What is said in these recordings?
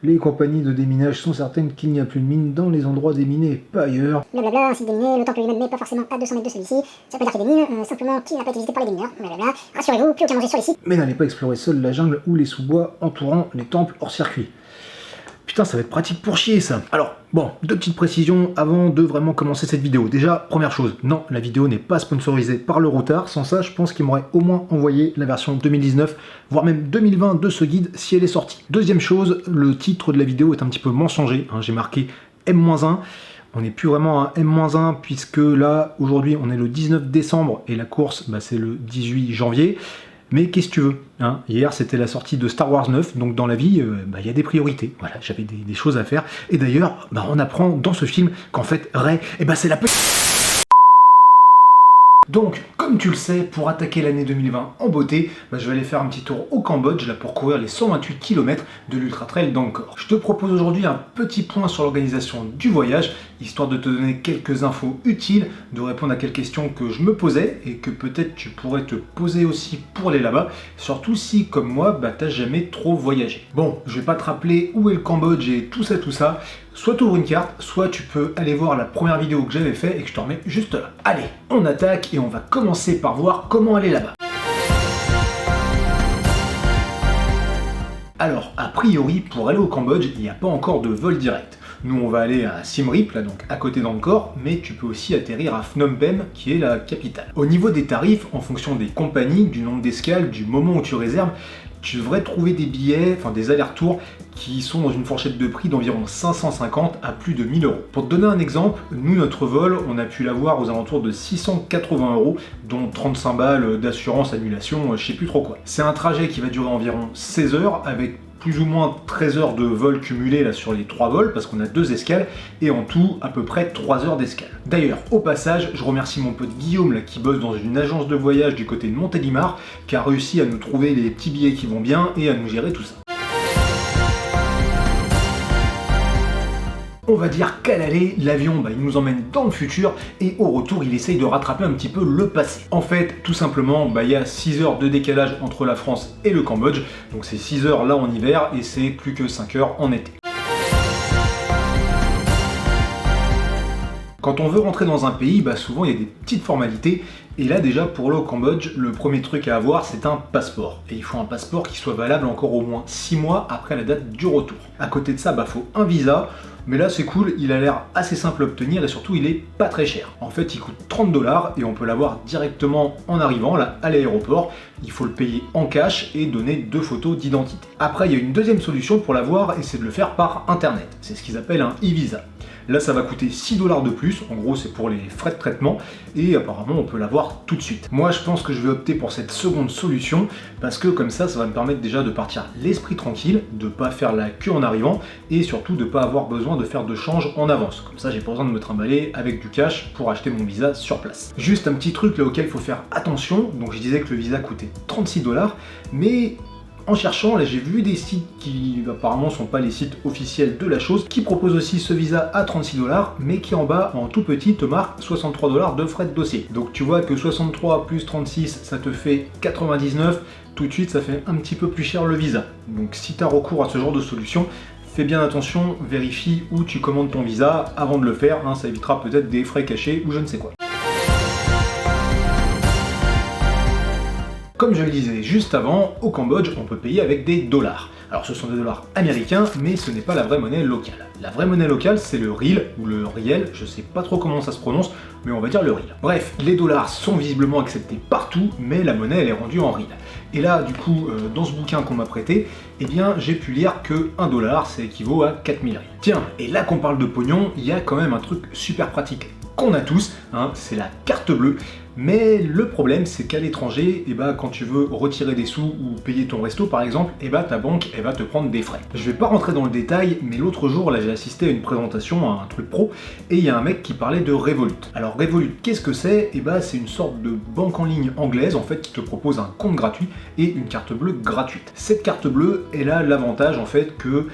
Les compagnies de déminage sont certaines qu'il n'y a plus de mines dans les endroits déminés, pas ailleurs. Blablabla, un site déminé, le temple lui-même n'est pas forcément à 200 mètres de celui-ci. Ça peut dire qu'il y a des mines, simplement qu'il n'a pas été visité par les démineurs. Blablabla. Rassurez-vous, plus aucun danger sur les sites. Mais n'allez pas explorer seul la jungle ou les sous-bois entourant les temples hors circuit. Putain, ça va être pratique pour chier ça. Alors, bon, deux petites précisions avant de vraiment commencer cette vidéo. Déjà, première chose, non, la vidéo n'est pas sponsorisée par le routard. Sans ça, je pense qu'il m'aurait au moins envoyé la version 2019, voire même 2020 de ce guide si elle est sortie. Deuxième chose, le titre de la vidéo est un petit peu mensonger. J'ai marqué M-1. On n'est plus vraiment à M-1 puisque là, aujourd'hui, on est le 19 décembre et la course, c'est le 18 janvier. Mais qu'est-ce que tu veux, Hier, c'était la sortie de Star Wars 9, donc dans la vie, il y a des priorités. Voilà, j'avais des choses à faire. Et d'ailleurs, on apprend dans ce film qu'en fait, Rey, c'est la petite... Donc, comme tu le sais, pour attaquer l'année 2020 en beauté, je vais aller faire un petit tour au Cambodge là, pour courir les 128 km de l'Ultra Trail d'Angkor. Je te propose aujourd'hui un petit point sur l'organisation du voyage, histoire de te donner quelques infos utiles, de répondre à quelques questions que je me posais et que peut-être tu pourrais te poser aussi pour aller là-bas, surtout si, comme moi, t'as jamais trop voyagé. Bon, je vais pas te rappeler où est le Cambodge et tout ça. Soit tu ouvres une carte, soit tu peux aller voir la première vidéo que j'avais fait et que je te remets juste là. Allez, on attaque et on va commencer par voir comment aller là-bas. Alors, a priori, pour aller au Cambodge, il n'y a pas encore de vol direct. Nous, on va aller à Siem Reap, là, donc à côté d'Angkor, mais tu peux aussi atterrir à Phnom Penh, qui est la capitale. Au niveau des tarifs, en fonction des compagnies, du nombre d'escales, du moment où tu réserves, tu devrais trouver des billets, des allers-retours qui sont dans une fourchette de prix d'environ 550 à plus de 1000 euros. Pour te donner un exemple, nous, notre vol, on a pu l'avoir aux alentours de 680 euros, dont 35 balles d'assurance annulation, je sais plus trop quoi. C'est un trajet qui va durer environ 16 heures avec plus ou moins 13 heures de vol cumulé là sur les 3 vols parce qu'on a 2 escales et en tout à peu près 3 heures d'escale. D'ailleurs, au passage, je remercie mon pote Guillaume là, qui bosse dans une agence de voyage du côté de Montélimar qui a réussi à nous trouver les petits billets qui vont bien et à nous gérer tout ça. On va dire qu'à l'aller, l'avion il nous emmène dans le futur et au retour il essaye de rattraper un petit peu le passé. En fait, tout simplement, il y a 6 heures de décalage entre la France et le Cambodge, donc c'est 6 heures là en hiver et c'est plus que 5 heures en été. Quand on veut rentrer dans un pays, souvent il y a des petites formalités. Et là déjà pour le Cambodge, le premier truc à avoir c'est un passeport. Et il faut un passeport qui soit valable encore au moins 6 mois après la date du retour. À côté de ça, faut un visa. Mais là c'est cool, il a l'air assez simple à obtenir et surtout il est pas très cher. En fait il coûte 30 $ et on peut l'avoir directement en arrivant là à l'aéroport. Il faut le payer en cash et donner 2 photos d'identité. Après il y a une deuxième solution pour l'avoir et c'est de le faire par internet. C'est ce qu'ils appellent un e-visa. Là, ça va coûter 6 $ de plus. En gros, c'est pour les frais de traitement. Et apparemment, on peut l'avoir tout de suite. Moi, je pense que je vais opter pour cette seconde solution parce que comme ça va me permettre déjà de partir l'esprit tranquille, de pas faire la queue en arrivant et surtout de pas avoir besoin de faire de change en avance. Comme ça, j'ai pas besoin de me trimballer avec du cash pour acheter mon visa sur place. Juste un petit truc là auquel il faut faire attention. Donc, je disais que le visa coûtait 36 $, mais en cherchant, là j'ai vu des sites qui apparemment sont pas les sites officiels de la chose, qui proposent aussi ce visa à 36 $, mais qui en bas, en tout petit, te marque 63 $ de frais de dossier. Donc tu vois que 63 plus 36, ça te fait 99, tout de suite ça fait un petit peu plus cher le visa. Donc si tu as recours à ce genre de solution, fais bien attention, vérifie où tu commandes ton visa avant de le faire, ça évitera peut-être des frais cachés ou je ne sais quoi. Comme je le disais juste avant, au Cambodge, on peut payer avec des dollars. Alors ce sont des dollars américains, mais ce n'est pas la vraie monnaie locale. La vraie monnaie locale, c'est le riel ou le riel, je sais pas trop comment ça se prononce, mais on va dire le riel. Bref, les dollars sont visiblement acceptés partout, mais la monnaie elle est rendue en riel. Et là, du coup, dans ce bouquin qu'on m'a prêté, j'ai pu lire que 1 $, ça équivaut à 4000 riels. Tiens, et là qu'on parle de pognon, il y a quand même un truc super pratique qu'on a tous, c'est la carte bleue. Mais le problème, c'est qu'à l'étranger, quand tu veux retirer des sous ou payer ton resto par exemple, ta banque elle va te prendre des frais. Je vais pas rentrer dans le détail, mais l'autre jour là j'ai assisté à une présentation, à un truc pro, et il y a un mec qui parlait de Revolut. Alors Revolut, qu'est-ce que c'est? C'est une sorte de banque en ligne anglaise en fait qui te propose un compte gratuit et une carte bleue gratuite. Cette carte bleue, elle a l'avantage en fait que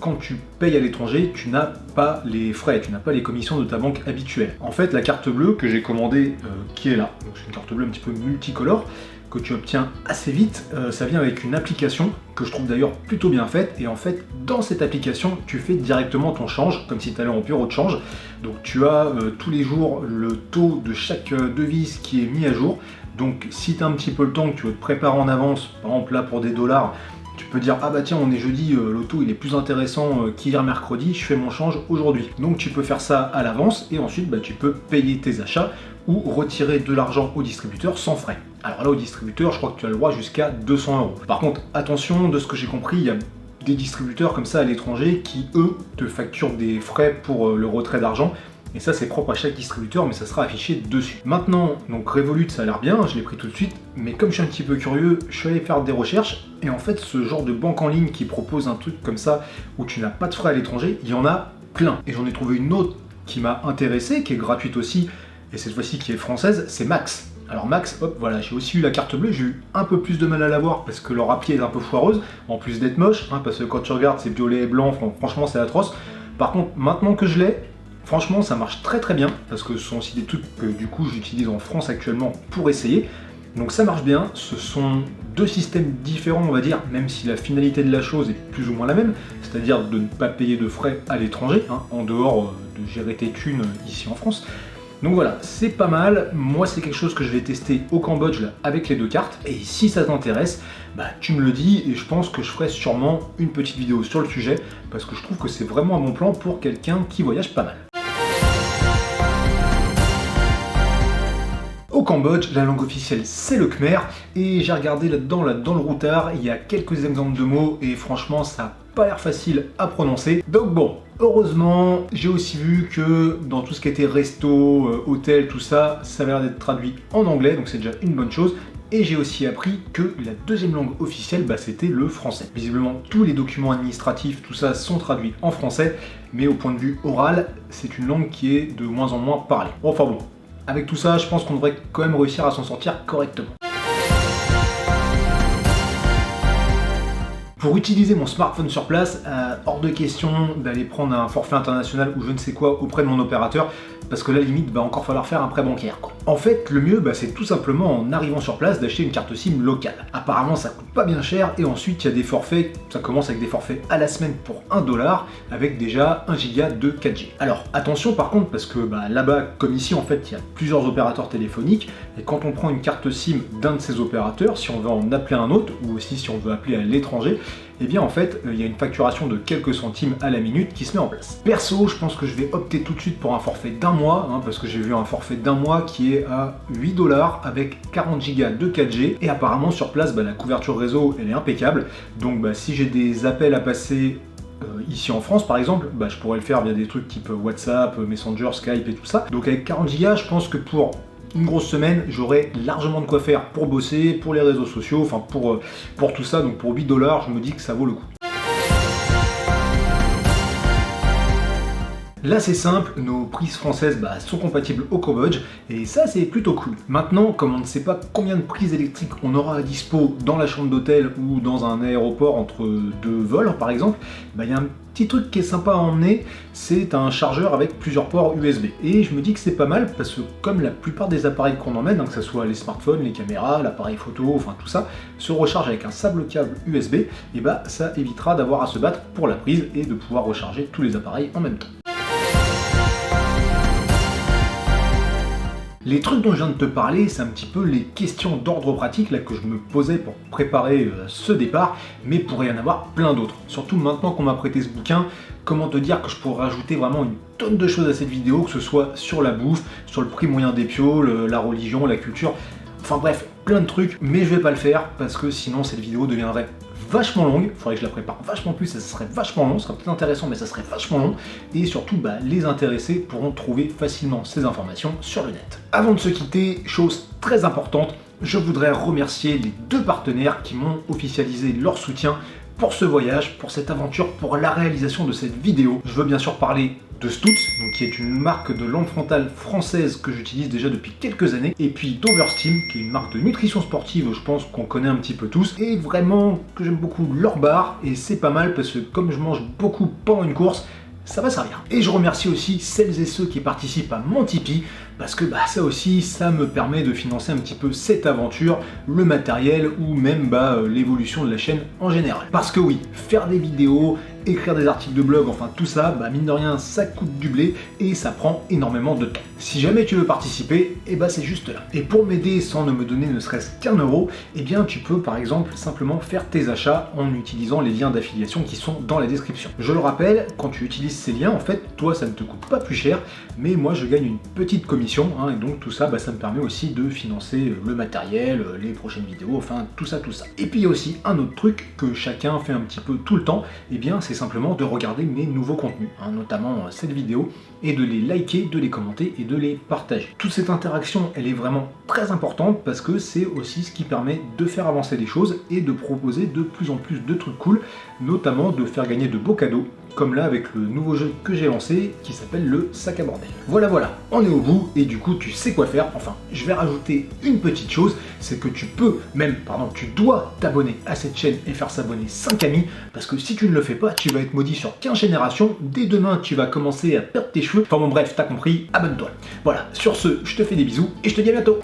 quand tu payes à l'étranger, tu n'as pas les frais, tu n'as pas les commissions de ta banque habituelle. En fait, la carte bleue que j'ai commandée, qui est là, donc c'est une carte bleue un petit peu multicolore, que tu obtiens assez vite, ça vient avec une application que je trouve d'ailleurs plutôt bien faite, et en fait dans cette application tu fais directement ton change comme si tu allais en bureau de change. Donc tu as tous les jours le taux de chaque devise qui est mis à jour. Donc si tu as un petit peu le temps, que tu veux te préparer en avance, par exemple là pour des dollars, tu peux dire ah bah tiens on est jeudi, le taux il est plus intéressant qu'hier mercredi, je fais mon change aujourd'hui. Donc tu peux faire ça à l'avance et ensuite tu peux payer tes achats ou retirer de l'argent au distributeur sans frais. Alors là au distributeur je crois que tu as le droit jusqu'à 200 €. Par contre attention, de ce que j'ai compris, il y a des distributeurs comme ça à l'étranger qui eux te facturent des frais pour le retrait d'argent. Et ça c'est propre à chaque distributeur, mais ça sera affiché dessus. Maintenant, donc Revolut ça a l'air bien, je l'ai pris tout de suite, mais comme je suis un petit peu curieux, je suis allé faire des recherches, et en fait ce genre de banque en ligne qui propose un truc comme ça, où tu n'as pas de frais à l'étranger, il y en a plein. Et j'en ai trouvé une autre qui m'a intéressé, qui est gratuite aussi, et cette fois-ci qui est française, c'est Max. Alors Max, hop, voilà, j'ai aussi eu la carte bleue, j'ai eu un peu plus de mal à l'avoir parce que leur appli est un peu foireuse, en plus d'être moche, parce que quand tu regardes c'est violet et blanc, franchement c'est atroce. Par contre, maintenant que je l'ai, franchement, ça marche très très bien, parce que ce sont aussi des trucs que du coup j'utilise en France actuellement pour essayer. Donc ça marche bien, ce sont deux systèmes différents on va dire, même si la finalité de la chose est plus ou moins la même, c'est-à-dire de ne pas payer de frais à l'étranger, en dehors de gérer tes thunes ici en France. Donc voilà, c'est pas mal, moi c'est quelque chose que je vais tester au Cambodge là, avec les deux cartes, et si ça t'intéresse, tu me le dis, et je pense que je ferai sûrement une petite vidéo sur le sujet, parce que je trouve que c'est vraiment un bon plan pour quelqu'un qui voyage pas mal. Au Cambodge, la langue officielle c'est le Khmer, et j'ai regardé là-dedans, dans le routard, il y a quelques exemples de mots, et franchement ça n'a pas l'air facile à prononcer. Donc bon, heureusement, j'ai aussi vu que dans tout ce qui était resto, hôtel, tout ça, ça avait l'air d'être traduit en anglais, donc c'est déjà une bonne chose. Et j'ai aussi appris que la deuxième langue officielle, c'était le français. Visiblement, tous les documents administratifs, tout ça, sont traduits en français, mais au point de vue oral, c'est une langue qui est de moins en moins parlée. Enfin bon, avec tout ça, je pense qu'on devrait quand même réussir à s'en sortir correctement. Pour utiliser mon smartphone sur place, hors de question d'aller prendre un forfait international ou je ne sais quoi auprès de mon opérateur, parce que là limite va encore falloir faire un prêt bancaire quoi. En fait le mieux c'est tout simplement en arrivant sur place d'acheter une carte SIM locale. Apparemment ça coûte pas bien cher et ensuite il y a des forfaits, ça commence avec des forfaits à la semaine pour 1 $ avec déjà 1 giga de 4G. Alors attention par contre parce que là-bas comme ici en fait il y a plusieurs opérateurs téléphoniques et quand on prend une carte SIM d'un de ces opérateurs, si on veut en appeler un autre ou aussi si on veut appeler à l'étranger, et bien en fait il y a une facturation de quelques centimes à la minute qui se met en place. Perso je pense que je vais opter tout de suite pour un forfait d'un mois, parce que j'ai vu un forfait d'un mois qui est à 8 $ avec 40 Go de 4G et apparemment sur place la couverture réseau elle est impeccable, donc si j'ai des appels à passer ici en France par exemple, je pourrais le faire via des trucs type WhatsApp, Messenger, Skype et tout ça. Donc avec 40 Go je pense que pour une grosse semaine, j'aurai largement de quoi faire pour bosser, pour les réseaux sociaux, enfin pour tout ça. Donc pour 8 $, je me dis que ça vaut le coup. Là c'est simple, nos prises françaises sont compatibles au Cambodge et ça c'est plutôt cool. Maintenant, comme on ne sait pas combien de prises électriques on aura à dispo dans la chambre d'hôtel ou dans un aéroport entre deux vols par exemple, il y a un petit truc qui est sympa à emmener, c'est un chargeur avec plusieurs ports USB. Et je me dis que c'est pas mal parce que comme la plupart des appareils qu'on emmène, que ce soit les smartphones, les caméras, l'appareil photo, enfin tout ça, se recharge avec un simple câble USB, et ça évitera d'avoir à se battre pour la prise et de pouvoir recharger tous les appareils en même temps. Les trucs dont je viens de te parler, c'est un petit peu les questions d'ordre pratique là, que je me posais pour préparer ce départ, mais pourrait y en avoir plein d'autres. Surtout maintenant qu'on m'a prêté ce bouquin, comment te dire que je pourrais rajouter vraiment une tonne de choses à cette vidéo, que ce soit sur la bouffe, sur le prix moyen des pioles, la religion, la culture, enfin bref, plein de trucs, mais je vais pas le faire parce que sinon cette vidéo deviendrait vachement longue, il faudrait que je la prépare vachement plus, ça serait vachement long, ça serait peut-être intéressant mais ça serait vachement long, et surtout les intéressés pourront trouver facilement ces informations sur le net. Avant de se quitter, chose très importante, je voudrais remercier les deux partenaires qui m'ont officialisé leur soutien pour ce voyage, pour cette aventure, pour la réalisation de cette vidéo. Je veux bien sûr parler de Stutz, donc qui est une marque de lampe frontale française que j'utilise déjà depuis quelques années, et puis d'Oversteam, qui est une marque de nutrition sportive, je pense qu'on connaît un petit peu tous, et vraiment que j'aime beaucoup leur barre, et c'est pas mal parce que comme je mange beaucoup pendant une course, ça va servir. Et je remercie aussi celles et ceux qui participent à mon Tipeee, parce que ça aussi, ça me permet de financer un petit peu cette aventure, le matériel ou même l'évolution de la chaîne en général. Parce que oui, faire des vidéos, écrire des articles de blog, enfin tout ça, mine de rien, ça coûte du blé et ça prend énormément de temps. Si jamais tu veux participer, c'est juste là. Et pour m'aider sans ne me donner ne serait-ce qu'un euro, tu peux par exemple simplement faire tes achats en utilisant les liens d'affiliation qui sont dans la description. Je le rappelle, quand tu utilises ces liens, en fait, toi ça ne te coûte pas plus cher, mais moi je gagne une petite commission, et donc tout ça, ça me permet aussi de financer le matériel, les prochaines vidéos, enfin tout ça. Et puis il y a aussi un autre truc que chacun fait un petit peu tout le temps, c'est simplement de regarder mes nouveaux contenus, notamment cette vidéo, et de les liker, de les commenter et de les partager. Toute cette interaction, elle est vraiment très importante parce que c'est aussi ce qui permet de faire avancer les choses et de proposer de plus en plus de trucs cool, notamment de faire gagner de beaux cadeaux, comme là avec le nouveau jeu que j'ai lancé qui s'appelle le sac à bordel. Voilà, on est au bout et du coup tu sais quoi faire. Enfin, je vais rajouter une petite chose, c'est que tu dois t'abonner à cette chaîne et faire s'abonner 5 amis, parce que si tu ne le fais pas, tu vas être maudit sur 15 générations, dès demain tu vas commencer à perdre tes cheveux, enfin bon bref, t'as compris, abonne-toi. Voilà, sur ce, je te fais des bisous et je te dis à bientôt.